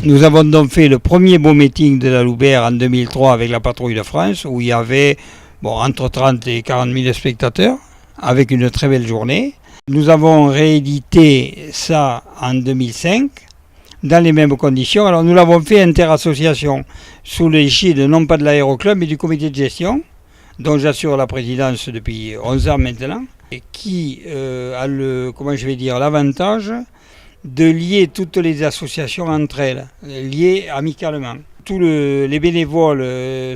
Nous avons donc fait le premier beau meeting de la Loubière en 2003 avec la Patrouille de France, où il y avait entre 30 et 40 000 spectateurs, avec une très belle journée. Nous avons réédité ça en 2005, dans les mêmes conditions. Alors nous l'avons fait interassociation, sous l'égide non pas de l'aéroclub, mais du comité de gestion, dont j'assure la présidence depuis 11 ans maintenant, et qui a l'avantage de lier toutes les associations entre elles, liées amicalement. Tous les bénévoles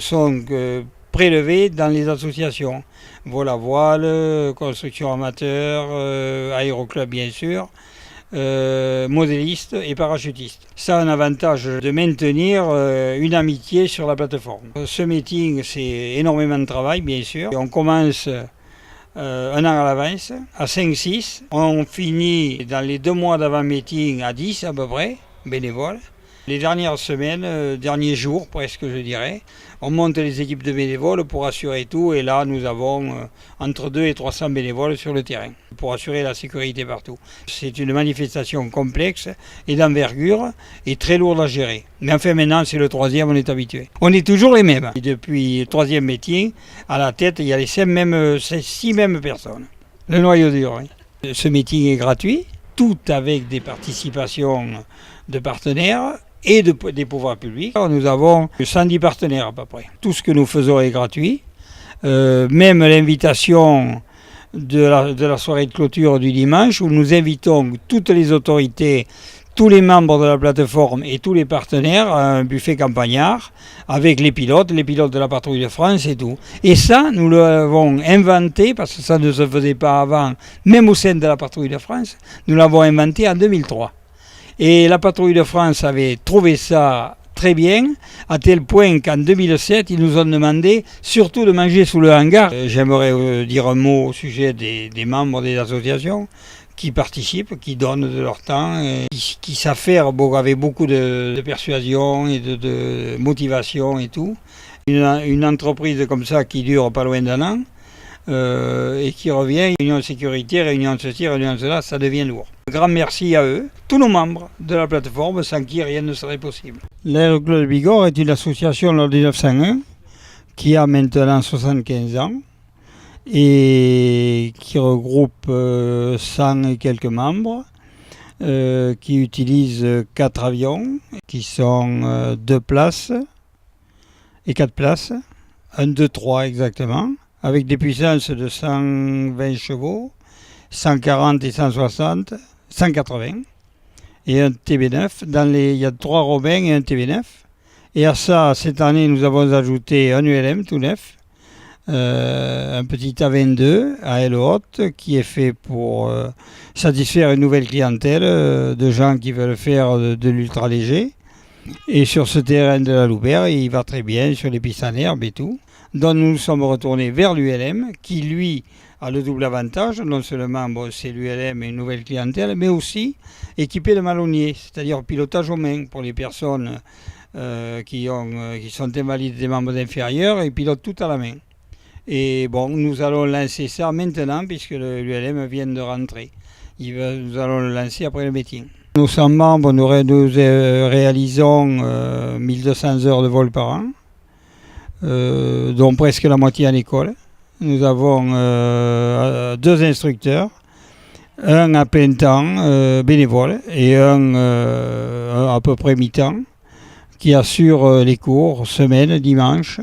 sont prélevés dans les associations. Vol à voile, construction amateur, aéroclub bien sûr, modéliste et parachutiste. Ça a un avantage de maintenir une amitié sur la plateforme. Ce meeting, c'est énormément de travail bien sûr. Et on commence un an à l'avance, à 5-6. On finit dans les 2 mois d'avant-meeting à 10 à peu près, bénévoles. Les dernières semaines, derniers jours presque je dirais, on monte les équipes de bénévoles pour assurer tout. Et là, nous avons entre 200 et 300 bénévoles sur le terrain pour assurer la sécurité partout. C'est une manifestation complexe et d'envergure et très lourde à gérer. Mais enfin maintenant, c'est le 3e, on est habitué. On est toujours les mêmes. Et depuis le 3e meeting, à la tête, il y a les 6 mêmes personnes. Le noyau dur, oui. Ce meeting est gratuit, tout avec des participations de partenaires et des pouvoirs publics. Nous avons 110 partenaires à peu près. Tout ce que nous faisons est gratuit. Même l'invitation de la soirée de clôture du dimanche, où nous invitons toutes les autorités, tous les membres de la plateforme et tous les partenaires à un buffet campagnard avec les pilotes de la Patrouille de France et tout. Et ça, nous l'avons inventé, parce que ça ne se faisait pas avant, même au sein de la Patrouille de France, nous l'avons inventé en 2003. Et la Patrouille de France avait trouvé ça très bien, à tel point qu'en 2007, ils nous ont demandé surtout de manger sous le hangar. J'aimerais dire un mot au sujet des membres des associations qui participent, qui donnent de leur temps, qui savent faire avec beaucoup de persuasion et de motivation et tout. Une entreprise comme ça qui dure pas loin d'un an et qui revient, réunion de sécurité, réunion de ceci, réunion de cela, ça devient lourd. Un grand merci à eux, tous nos membres de la plateforme, sans qui rien ne serait possible. L'Aéroclub de Bigorre est une association de 1901 qui a maintenant 75 ans et qui regroupe 100 et quelques membres qui utilisent 4 avions qui sont 2 places et 4 places, 1, 2, 3 exactement, avec des puissances de 120 chevaux, 140 et 160, 180 et un TB9. Il y a 3 Robins et un TB9. Et à ça, cette année, nous avons ajouté un ULM tout neuf, un petit A22 à aile haute qui est fait pour satisfaire une nouvelle clientèle de gens qui veulent faire de l'ultra léger. Et sur ce terrain de la Loubière, il va très bien sur les pistes en herbe et tout. Donc nous nous sommes retournés vers l'ULM qui, lui, a le double avantage. Non seulement c'est l'ULM et une nouvelle clientèle, mais aussi équipé de malonniers, c'est-à-dire pilotage aux mains pour les personnes qui sont invalides des membres inférieurs et pilotent tout à la main. Et nous allons lancer ça maintenant puisque l'ULM vient de rentrer. Nous allons le lancer après le meeting. Nous 100 membres, nous réalisons 1200 heures de vol par an, dont presque la moitié en école. Nous avons 2 instructeurs, un à plein temps bénévole et un à peu près mi-temps qui assure les cours semaine, dimanche.